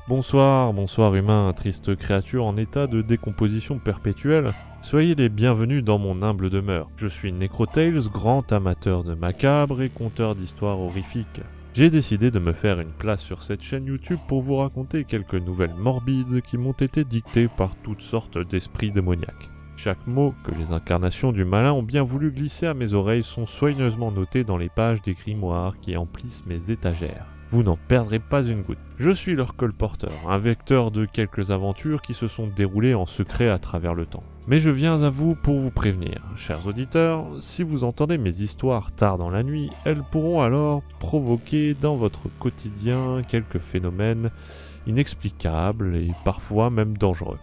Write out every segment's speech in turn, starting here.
Bonsoir, bonsoir humain, triste créature en état de décomposition perpétuelle. Soyez les bienvenus dans mon humble demeure. Je suis Necrotales, grand amateur de macabre et conteur d'histoires horrifiques. J'ai décidé de me faire une place sur cette chaîne YouTube pour vous raconter quelques nouvelles morbides qui m'ont été dictées par toutes sortes d'esprits démoniaques. Chaque mot que les incarnations du malin ont bien voulu glisser à mes oreilles sont soigneusement notés dans les pages des grimoires qui emplissent mes étagères. Vous n'en perdrez pas une goutte. Je suis leur colporteur, un vecteur de quelques aventures qui se sont déroulées en secret à travers le temps. Mais je viens à vous pour vous prévenir, chers auditeurs, si vous entendez mes histoires tard dans la nuit, elles pourront alors provoquer dans votre quotidien quelques phénomènes inexplicables et parfois même dangereux.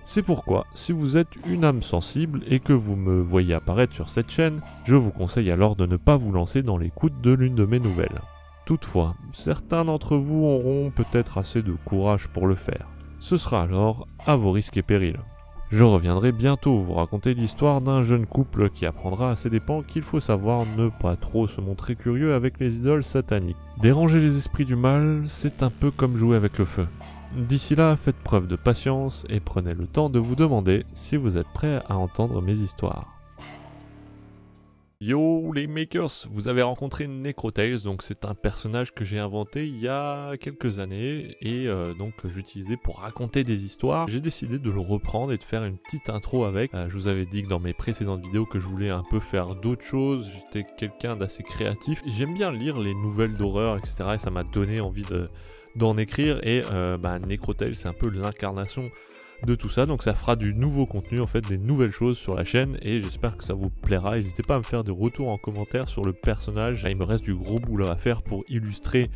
C'est pourquoi, si vous êtes une âme sensible et que vous me voyez apparaître sur cette chaîne, je vous conseille alors de ne pas vous lancer dans l'écoute de l'une de mes nouvelles. Toutefois, certains d'entre vous auront peut-être assez de courage pour le faire. Ce sera alors à vos risques et périls. Je reviendrai bientôt vous raconter l'histoire d'un jeune couple qui apprendra à ses dépens qu'il faut savoir ne pas trop se montrer curieux avec les idoles sataniques. Déranger les esprits du mal, c'est un peu comme jouer avec le feu. D'ici là, faites preuve de patience et prenez le temps de vous demander si vous êtes prêts à entendre mes histoires. Yo les makers, vous avez rencontré Necrotales, donc c'est un personnage que j'ai inventé il y a quelques années et donc j'utilisais pour raconter des histoires. J'ai décidé de le reprendre et de faire une petite intro avec. Je vous avais dit que dans mes précédentes vidéos que je voulais un peu faire d'autres choses, j'étais quelqu'un d'assez créatif. J'aime bien lire les nouvelles d'horreur, etc. et ça m'a donné envie d'en écrire et Necrotales c'est un peu l'incarnation de tout ça, donc ça fera du nouveau contenu, en fait des nouvelles choses sur la chaîne et j'espère que ça vous plaira. N'hésitez pas à me faire des retours en commentaire sur le personnage. Là, il me reste du gros boulot à faire pour illustrer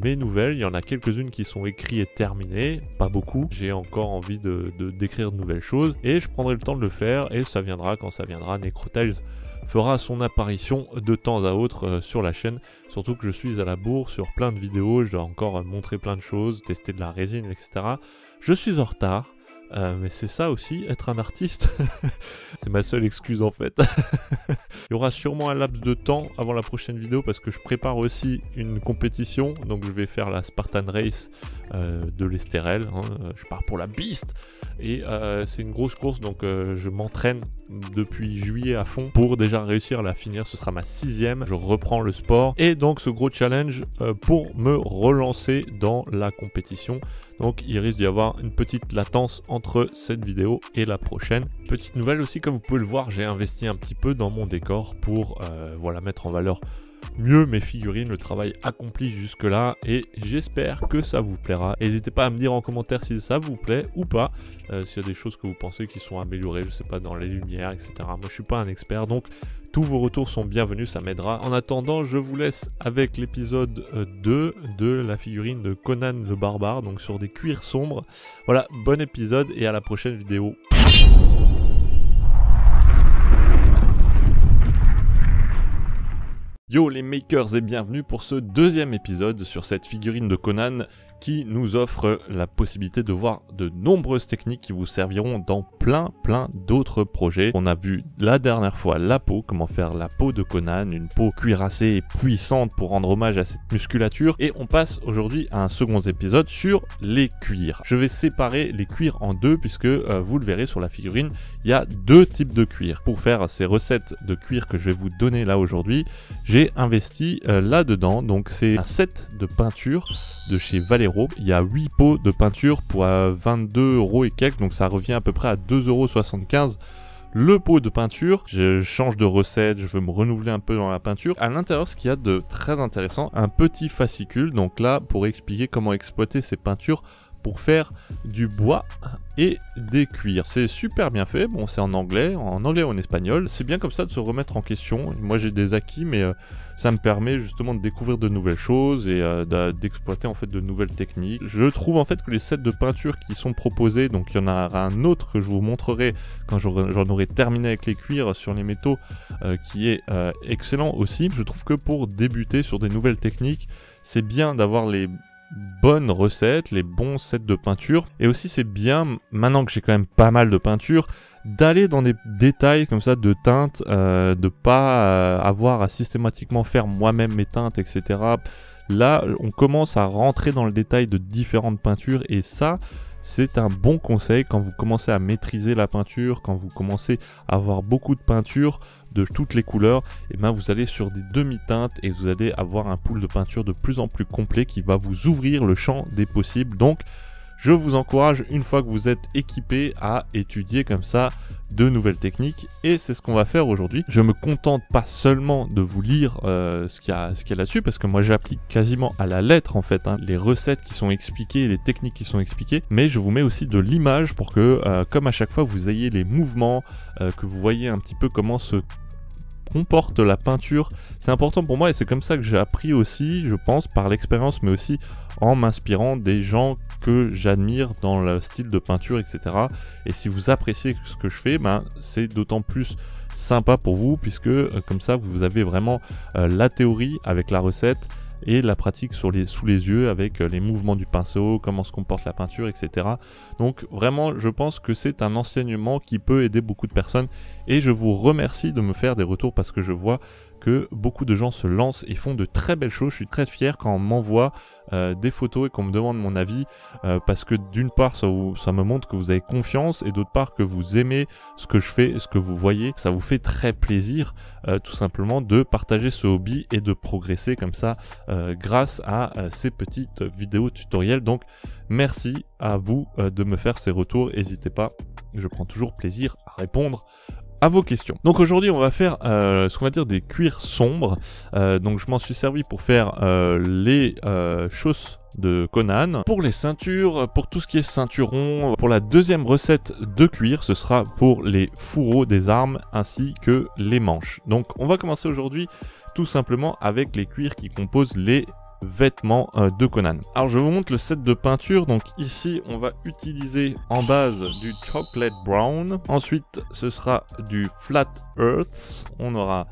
mes nouvelles. Il y en a quelques-unes qui sont écrites et terminées, pas beaucoup. J'ai encore envie d'écrire de nouvelles choses et je prendrai le temps de le faire et ça viendra quand ça viendra. Necrotales fera son apparition de temps à autre sur la chaîne, surtout que je suis à la bourre sur plein de vidéos, je dois encore montrer plein de choses, tester de la résine, etc. Je suis en retard, mais c'est ça aussi, être un artiste. C'est ma seule excuse en fait. Il y aura sûrement un laps de temps avant la prochaine vidéo parce que je prépare aussi une compétition, donc je vais faire la Spartan Race de l'Estérel, je pars pour la Beast et c'est une grosse course, donc je m'entraîne depuis juillet à fond pour déjà réussir à la finir. Ce sera ma 6e, je reprends le sport et donc ce gros challenge pour me relancer dans la compétition. Donc il risque d'y avoir une petite latence entre cette vidéo et la prochaine. Petite nouvelle aussi, comme vous pouvez le voir, j'ai investi un petit peu dans mon décor pour voilà, mettre en valeur mieux mes figurines, le travail accompli jusque là et j'espère que ça vous plaira. N'hésitez pas à me dire en commentaire si ça vous plaît ou pas, s'il y a des choses que vous pensez qui sont améliorées, je sais pas, dans les lumières, etc. Moi je suis pas un expert, donc tous vos retours sont bienvenus, ça m'aidera. En attendant, je vous laisse avec l'épisode 2 de la figurine de Conan le barbare, donc sur des cuirs sombres. Voilà, bon épisode et à la prochaine vidéo. Yo les makers et bienvenue pour ce deuxième épisode sur cette figurine de Conan qui nous offre la possibilité de voir de nombreuses techniques qui vous serviront dans plein d'autres projets. On a vu la dernière fois la peau, comment faire la peau de Conan, une peau cuirassée et puissante pour rendre hommage à cette musculature, et on passe aujourd'hui à un second épisode sur les cuirs. Je vais séparer les cuirs en deux puisque vous le verrez sur la figurine, il y a deux types de cuir. Pour faire ces recettes de cuir que je vais vous donner là aujourd'hui, j'ai investi là-dedans, donc c'est un set de peinture de chez Valero. Il y a 8 pots de peinture pour 22 € et quelques, donc ça revient à peu près à 2,75 € le pot de peinture. Je change de recette, je veux me renouveler un peu dans la peinture. À l'intérieur, ce qu'il y a de très intéressant, un petit fascicule, donc là pour expliquer comment exploiter ces peintures pour faire du bois et des cuirs. C'est super bien fait, bon c'est en anglais ou en espagnol. C'est bien comme ça de se remettre en question. Moi j'ai des acquis, mais ça me permet justement de découvrir de nouvelles choses et d'exploiter en fait de nouvelles techniques. Je trouve en fait que les sets de peinture qui sont proposés, donc il y en a un autre que je vous montrerai quand j'en aurai terminé avec les cuirs sur les métaux, qui est excellent aussi. Je trouve que pour débuter sur des nouvelles techniques, c'est bien d'avoir les bonnes recettes, les bons sets de peinture, et aussi c'est bien, maintenant que j'ai quand même pas mal de peinture, d'aller dans des détails comme ça de teintes, de pas avoir à systématiquement faire moi-même mes teintes, etc. Là, on commence à rentrer dans le détail de différentes peintures et ça, c'est un bon conseil quand vous commencez à maîtriser la peinture, quand vous commencez à avoir beaucoup de peinture de toutes les couleurs, et ben vous allez sur des demi-teintes et vous allez avoir un pool de peinture de plus en plus complet qui va vous ouvrir le champ des possibles. Donc, je vous encourage, une fois que vous êtes équipé, à étudier comme ça de nouvelles techniques et c'est ce qu'on va faire aujourd'hui. Je me contente pas seulement de vous lire ce qu'il y a là-dessus parce que moi j'applique quasiment à la lettre en fait les recettes qui sont expliquées, les techniques qui sont expliquées, mais je vous mets aussi de l'image pour que comme à chaque fois vous ayez les mouvements, que vous voyez un petit peu comment se comporte la peinture. C'est important pour moi et c'est comme ça que j'ai appris aussi, je pense, par l'expérience, mais aussi en m'inspirant des gens que j'admire dans le style de peinture, etc. Et si vous appréciez ce que je fais, ben, c'est d'autant plus sympa pour vous, puisque comme ça, vous avez vraiment la théorie avec la recette et la pratique sous les yeux avec les mouvements du pinceau, comment se comporte la peinture, etc. Donc vraiment, je pense que c'est un enseignement qui peut aider beaucoup de personnes et je vous remercie de me faire des retours parce que je vois que beaucoup de gens se lancent et font de très belles choses. Je suis très fier quand on m'envoie des photos et qu'on me demande mon avis parce que d'une part ça me montre que vous avez confiance et d'autre part que vous aimez ce que je fais et ce que vous voyez. Ça vous fait très plaisir tout simplement de partager ce hobby et de progresser comme ça grâce à ces petites vidéos tutoriels. Donc merci à vous de me faire ces retours, n'hésitez pas, je prends toujours plaisir à répondre à vos questions. Donc aujourd'hui on va faire ce qu'on va dire des cuirs sombres. Donc je m'en suis servi pour faire les chausses de Conan. Pour les ceintures, pour tout ce qui est ceinturon, pour la deuxième recette de cuir, ce sera pour les fourreaux des armes ainsi que les manches. Donc on va commencer aujourd'hui tout simplement avec les cuirs qui composent les vêtements de Conan. Alors je vous montre le set de peinture. Donc ici on va utiliser en base du chocolate brown, ensuite ce sera du flat earth, on aura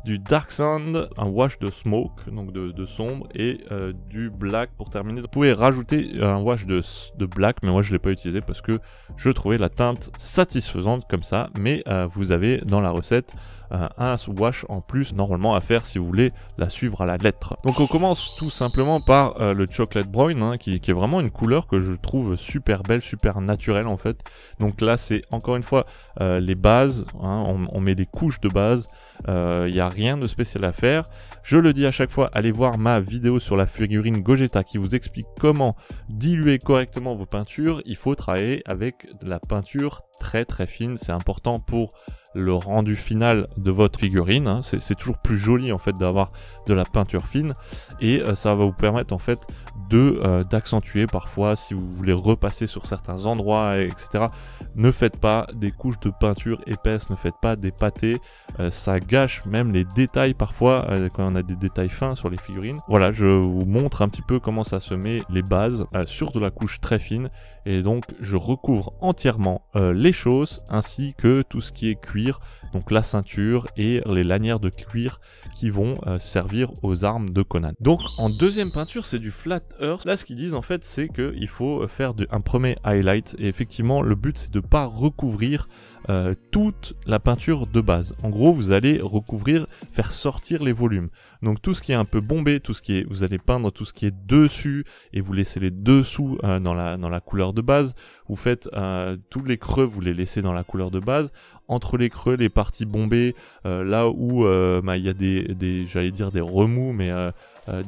du dark sand, un wash de smoke, donc de sombre, et du black pour terminer. Vous pouvez rajouter un wash de black, mais moi je ne l'ai pas utilisé parce que je trouvais la teinte satisfaisante comme ça, mais vous avez dans la recette un wash en plus normalement à faire si vous voulez la suivre à la lettre. Donc on commence tout simplement par le chocolate brown qui est vraiment une couleur que je trouve super belle, super naturelle en fait. Donc là c'est encore une fois les bases, on met des couches de base, il n'y a rien de spécial à faire. Je le dis à chaque fois, allez voir ma vidéo sur la figurine Gogeta qui vous explique comment diluer correctement vos peintures. Il faut travailler avec de la peinture très très fine, c'est important pour le rendu final de votre figurine, c'est toujours plus joli en fait d'avoir de la peinture fine et ça va vous permettre en fait d'accentuer parfois si vous voulez repasser sur certains endroits, etc. Ne faites pas des couches de peinture épaisse, ne faites pas des pâtés, ça gâche même les détails parfois quand on a des détails fins sur les figurines. Voilà, je vous montre un petit peu comment ça se met les bases sur de la couche très fine et donc je recouvre entièrement les chausses ainsi que tout ce qui est cuir, donc la ceinture et les lanières de cuir qui vont servir aux armes de Conan. Donc en deuxième peinture c'est du flat earth. Là ce qu'ils disent en fait c'est qu'il faut faire un premier highlight et effectivement le but c'est de ne pas recouvrir toute la peinture de base. En gros vous allez recouvrir, faire sortir les volumes. Donc tout ce qui est un peu bombé, tout ce qui est, vous allez peindre tout ce qui est dessus et vous laissez les dessous dans la couleur de base. Vous faites tous les creux, vous les laissez dans la couleur de base. Entre les creux, les parties bombées, là où il y a j'allais dire des remous, mais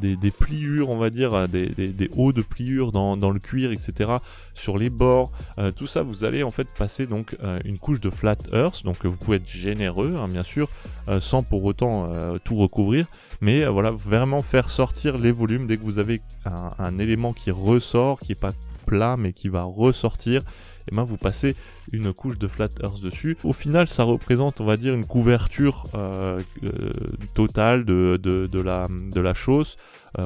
des pliures, on va dire, des hauts de pliures dans le cuir, etc. Sur les bords, tout ça, vous allez en fait passer donc une couche de flat earth. Donc vous pouvez être généreux, bien sûr, sans pour autant tout recouvrir. Mais voilà, vraiment faire sortir les volumes dès que vous avez un élément qui ressort, qui n'est pas plat mais qui va ressortir, et ben vous passez une couche de flat earth dessus. Au final ça représente on va dire une couverture totale de la chose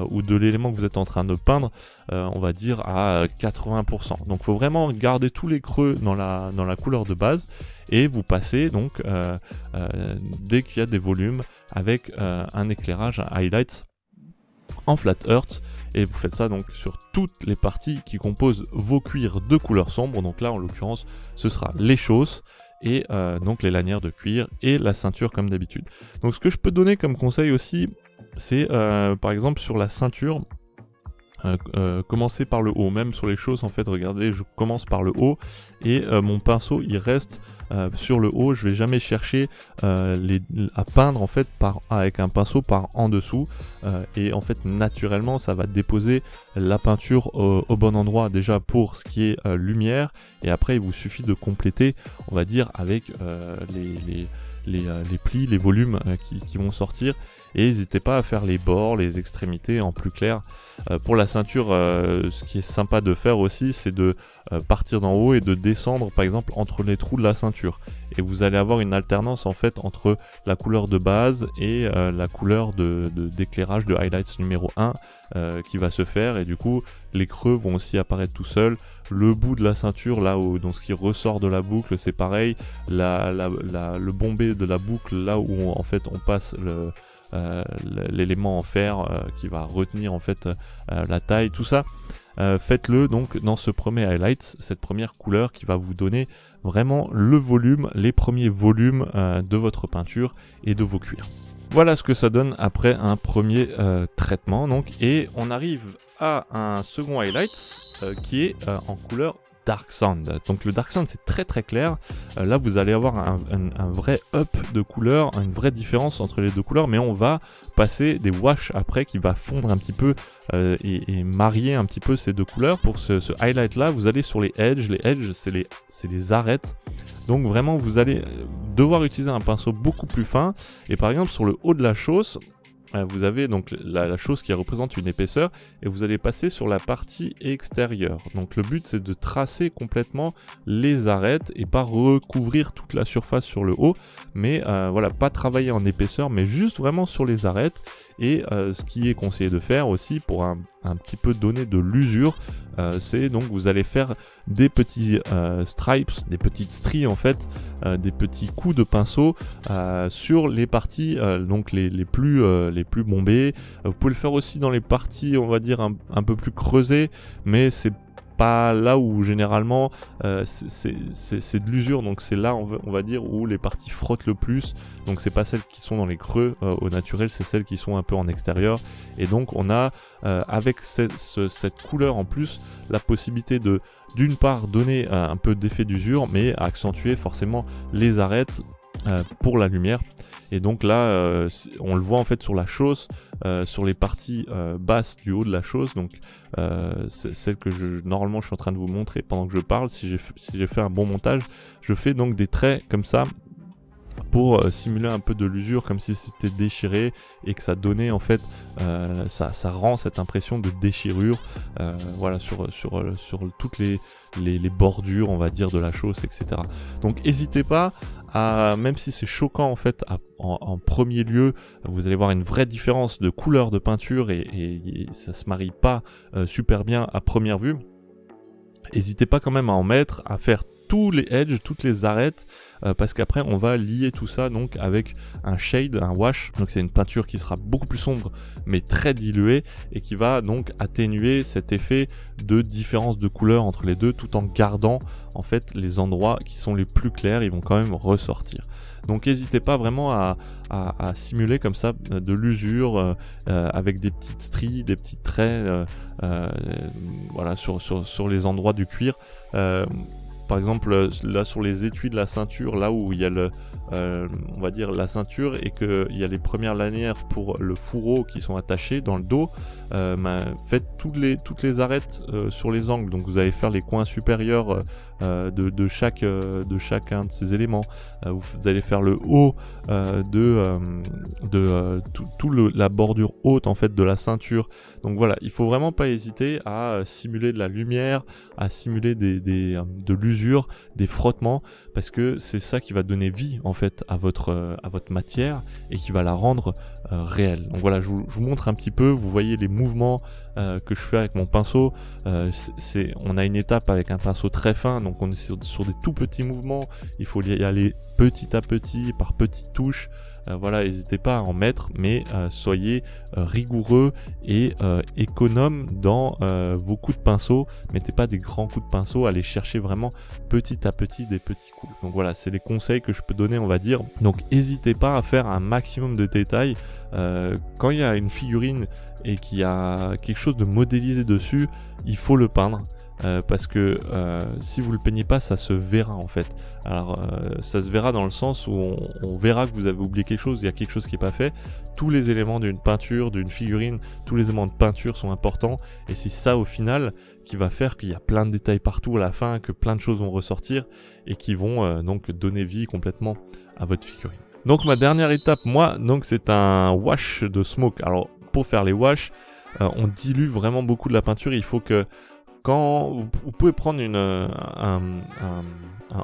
ou de l'élément que vous êtes en train de peindre, on va dire à 80%. Donc il faut vraiment garder tous les creux dans la couleur de base et vous passez donc dès qu'il y a des volumes avec un éclairage, un highlight en flat earth, et vous faites ça donc sur toutes les parties qui composent vos cuirs de couleur sombre. Donc là en l'occurrence ce sera les chausses et donc les lanières de cuir et la ceinture comme d'habitude. Donc ce que je peux donner comme conseil aussi c'est par exemple sur la ceinture. Commencer par le haut, même sur les choses en fait, regardez, je commence par le haut et mon pinceau il reste sur le haut, je vais jamais chercher à peindre en fait avec un pinceau par en dessous et en fait naturellement ça va déposer la peinture au bon endroit déjà pour ce qui est lumière, et après il vous suffit de compléter on va dire avec les plis, les volumes qui vont sortir. Et n'hésitez pas à faire les bords, les extrémités en plus clair. Pour la ceinture, ce qui est sympa de faire aussi, c'est de partir d'en haut et de descendre par exemple entre les trous de la ceinture. Et vous allez avoir une alternance en fait entre la couleur de base et la couleur d'éclairage de highlights numéro 1 qui va se faire. Et du coup, les creux vont aussi apparaître tout seuls. Le bout de la ceinture, là où donc ce qui ressort de la boucle, c'est pareil. Le bombé de la boucle, là où en fait on passe l'élément en fer qui va retenir en fait la taille, tout ça. Faites-le donc dans ce premier highlight, cette première couleur qui va vous donner vraiment le volume, les premiers volumes de votre peinture et de vos cuirs. Voilà ce que ça donne après un premier traitement donc, et on arrive à un second highlight qui est en couleur Dark Sand. Donc le Dark Sand c'est très très clair, là vous allez avoir un vrai up de couleur, une vraie différence entre les deux couleurs, mais on va passer des washes après qui va fondre un petit peu et marier un petit peu ces deux couleurs. Pour ce highlight là vous allez sur les edges c'est les arêtes, donc vraiment vous allez devoir utiliser un pinceau beaucoup plus fin, et par exemple sur le haut de la chose vous avez donc la chose qui représente une épaisseur et vous allez passer sur la partie extérieure. Donc le but c'est de tracer complètement les arêtes et pas recouvrir toute la surface sur le haut, mais voilà, pas travailler en épaisseur mais juste vraiment sur les arêtes. Et ce qui est conseillé de faire aussi pour un petit peu donner de l'usure, c'est donc vous allez faire des petits stripes, des petites stries en fait, des petits coups de pinceau sur les parties donc les plus bombées. Vous pouvez le faire aussi dans les parties on va dire un peu plus creusées, mais c'est pas là où généralement c'est de l'usure, donc c'est là on va dire où les parties frottent le plus, donc c'est pas celles qui sont dans les creux au naturel, c'est celles qui sont un peu en extérieur. Et donc on a avec cette couleur en plus la possibilité de d'une part donner un peu d'effet d'usure, mais accentuer forcément les arêtes pour la lumière. Et donc là on le voit en fait sur la chose, sur les parties basses du haut de la chose, donc c'est celle que normalement je suis en train de vous montrer pendant que je parle. Si j'ai fait un bon montage, je fais donc des traits comme ça pour simuler un peu de l'usure, comme si c'était déchiré, et que ça donnait en fait ça rend cette impression de déchirure voilà sur toutes les bordures on va dire de la chose, etc. Donc n'hésitez pas à, même si c'est choquant en fait en premier lieu, vous allez voir une vraie différence de couleur de peinture et ça se marie pas super bien à première vue. N'hésitez pas quand même à en mettre, à faire tous les edges, toutes les arêtes, parce qu'après on va lier tout ça donc avec un shade, un wash. Donc c'est une peinture qui sera beaucoup plus sombre mais très diluée et qui va donc atténuer cet effet de différence de couleur entre les deux, tout en gardant en fait les endroits qui sont les plus clairs, ils vont quand même ressortir. Donc n'hésitez pas vraiment à simuler comme ça de l'usure avec des petites stries, des petits traits voilà, sur les endroits du cuir. Par exemple là sur les étuis de la ceinture, là où il y a on va dire la ceinture et qu'il y a les premières lanières pour le fourreau qui sont attachés dans le dos, faites toutes les arêtes sur les angles. Donc vous allez faire les coins supérieurs de chacun de ces éléments. Vous allez faire le haut la bordure haute en fait de la ceinture. Donc voilà, il faut vraiment pas hésiter à simuler de la lumière, à simuler de l'usure, des frottements, parce que c'est ça qui va donner vie en fait à votre matière et qui va la rendre réelle. Donc voilà, je vous montre un petit peu, vous voyez les mouvements que je fais avec mon pinceau. On a une étape avec un pinceau très fin, donc on est sur des tout petits mouvements, il faut y aller petit à petit, par petites touches. Voilà, n'hésitez pas à en mettre, mais soyez rigoureux et économe dans vos coups de pinceau. Mettez pas des grands coups de pinceau, allez chercher vraiment petit à petit des petits coups. Donc voilà, c'est les conseils que je peux donner, on va dire. Donc n'hésitez pas à faire un maximum de détails. Quand il y a une figurine et qu'il y a quelque chose de modélisé dessus, il faut le peindre. Parce que si vous le peignez pas, ça se verra en fait. Alors ça se verra dans le sens où on verra que vous avez oublié quelque chose, il y a quelque chose qui n'est pas fait. Tous les éléments d'une peinture, d'une figurine, tous les éléments de peinture sont importants, et c'est ça au final qui va faire qu'il y a plein de détails partout à la fin, que plein de choses vont ressortir et qui vont donc donner vie complètement à votre figurine. Donc ma dernière étape, moi, donc c'est un wash de smoke. Alors pour faire les wash, on dilue vraiment beaucoup de la peinture. Il faut que quand vous pouvez prendre un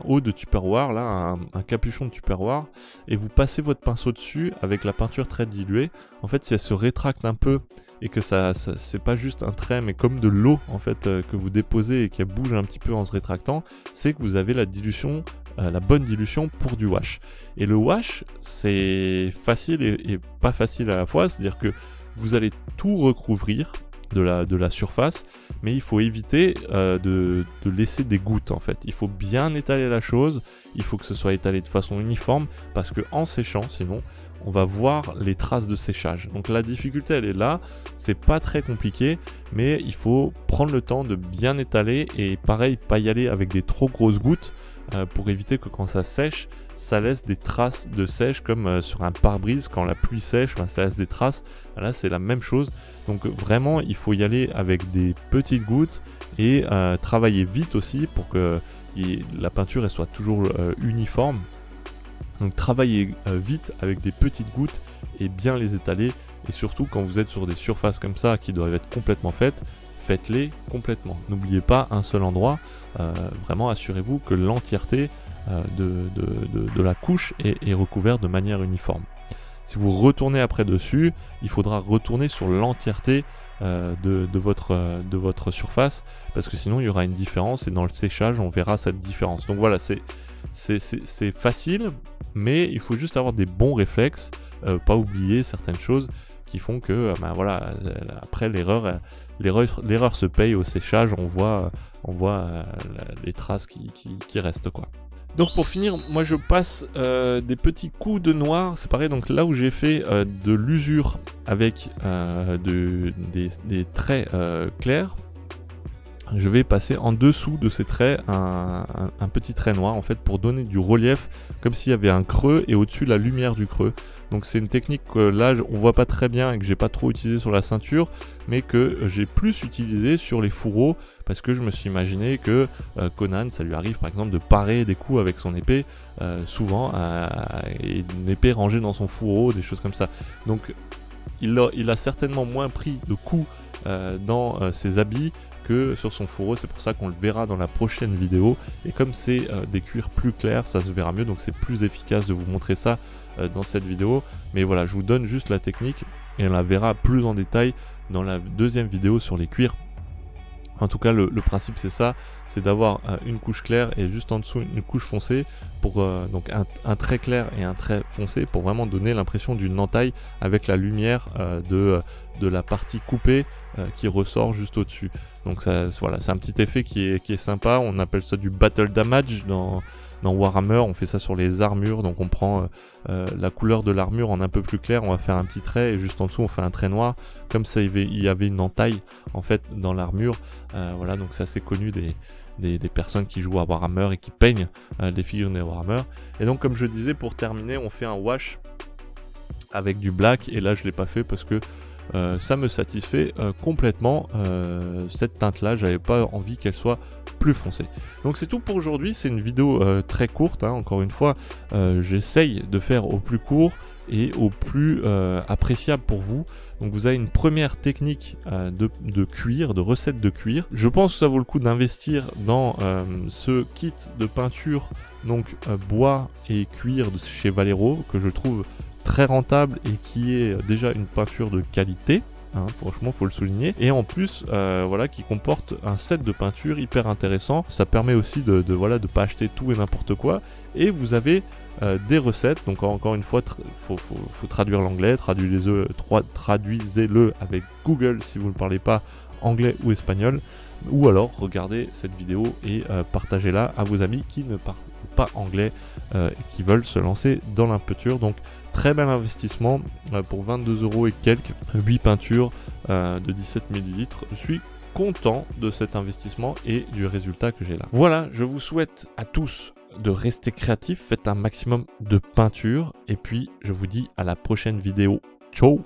haut de Tupperware, là, un capuchon de Tupperware, et vous passez votre pinceau dessus avec la peinture très diluée. En fait, si elle se rétracte un peu et que ça c'est pas juste un trait, mais comme de l'eau en fait que vous déposez et qu'elle bouge un petit peu en se rétractant, c'est que vous avez la dilution, la bonne dilution pour du wash. Et le wash, c'est facile et pas facile à la fois, c'est-à-dire que vous allez tout recouvrir de la surface, mais il faut éviter de laisser des gouttes en fait. Il faut bien étaler la chose, il faut que ce soit étalé de façon uniforme, parce que en séchant, sinon, on va voir les traces de séchage. Donc la difficulté, elle est là, c'est pas très compliqué, mais il faut prendre le temps de bien étaler, et pareil, pas y aller avec des trop grosses gouttes, pour éviter que quand ça sèche, ça laisse des traces de sèche, comme sur un pare-brise, quand la pluie sèche, ça laisse des traces. Là, c'est la même chose. Donc vraiment, il faut y aller avec des petites gouttes et travailler vite aussi pour que la peinture elle soit toujours uniforme. Donc travaillez vite avec des petites gouttes et bien les étaler. Et surtout, quand vous êtes sur des surfaces comme ça qui doivent être complètement faites, faites-les complètement. N'oubliez pas un seul endroit. Vraiment, assurez-vous que l'entièreté de la couche est recouverte de manière uniforme. Si vous retournez après dessus, il faudra retourner sur l'entièreté de votre surface, parce que sinon il y aura une différence, et dans le séchage on verra cette différence. Donc voilà, c'est facile, mais il faut juste avoir des bons réflexes, pas oublier certaines choses qui font que voilà, après l'erreur se paye au séchage. On voit les traces qui restent quoi. Donc pour finir, moi je passe des petits coups de noir, c'est pareil, donc là où j'ai fait de l'usure avec des traits clairs, je vais passer en dessous de ces traits un petit trait noir en fait, pour donner du relief, comme s'il y avait un creux et au-dessus la lumière du creux. Donc c'est une technique que là on voit pas très bien et que j'ai pas trop utilisé sur la ceinture, mais que j'ai plus utilisé sur les fourreaux, parce que je me suis imaginé que Conan, ça lui arrive par exemple de parer des coups avec son épée, souvent, et une épée rangée dans son fourreau, des choses comme ça. Donc il a certainement moins pris de coups dans ses habits que sur son fourreau. C'est pour ça qu'on le verra dans la prochaine vidéo, et comme c'est des cuirs plus clairs, ça se verra mieux, donc c'est plus efficace de vous montrer ça dans cette vidéo. Mais voilà, je vous donne juste la technique et on la verra plus en détail dans la deuxième vidéo sur les cuirs. En tout cas, le principe c'est ça, c'est d'avoir une couche claire et juste en dessous une couche foncée, pour donc un trait clair et un trait foncé, pour vraiment donner l'impression d'une entaille avec la lumière de la partie coupée qui ressort juste au-dessus. Donc ça, voilà, c'est un petit effet qui est sympa. On appelle ça du battle damage dans Warhammer. On fait ça sur les armures, donc on prend la couleur de l'armure en un peu plus clair, on va faire un petit trait, et juste en dessous on fait un trait noir, comme ça il y avait une entaille en fait dans l'armure. Voilà, donc c'est assez connu des personnes qui jouent à Warhammer et qui peignent des figurines de Warhammer. Et donc comme je disais, pour terminer, on fait un wash avec du black, et là je l'ai pas fait parce que ça me satisfait complètement. Cette teinte là, j'avais pas envie qu'elle soit plus foncée. Donc c'est tout pour aujourd'hui. C'est une vidéo très courte, hein. Encore une fois, j'essaye de faire au plus court et au plus appréciable pour vous. Donc vous avez une première technique de cuir, de recette de cuir. Je pense que ça vaut le coup d'investir dans ce kit de peinture, donc bois et cuir de chez Vallejo, que je trouve très rentable et qui est déjà une peinture de qualité, hein, franchement faut le souligner, et en plus voilà, qui comporte un set de peinture hyper intéressant. Ça permet aussi de pas acheter tout et n'importe quoi, et vous avez des recettes. Donc encore une fois, faut traduire l'anglais, traduisez-le avec Google si vous ne parlez pas anglais ou espagnol. ou alors regardez cette vidéo et partagez-la à vos amis qui ne parlent pas anglais et qui veulent se lancer dans la peinture. Donc très bel investissement pour 22 € et quelques, 8 peintures de 17 ml. Je suis content de cet investissement et du résultat que j'ai là. Voilà, je vous souhaite à tous de rester créatifs, faites un maximum de peinture et puis je vous dis à la prochaine vidéo. Ciao!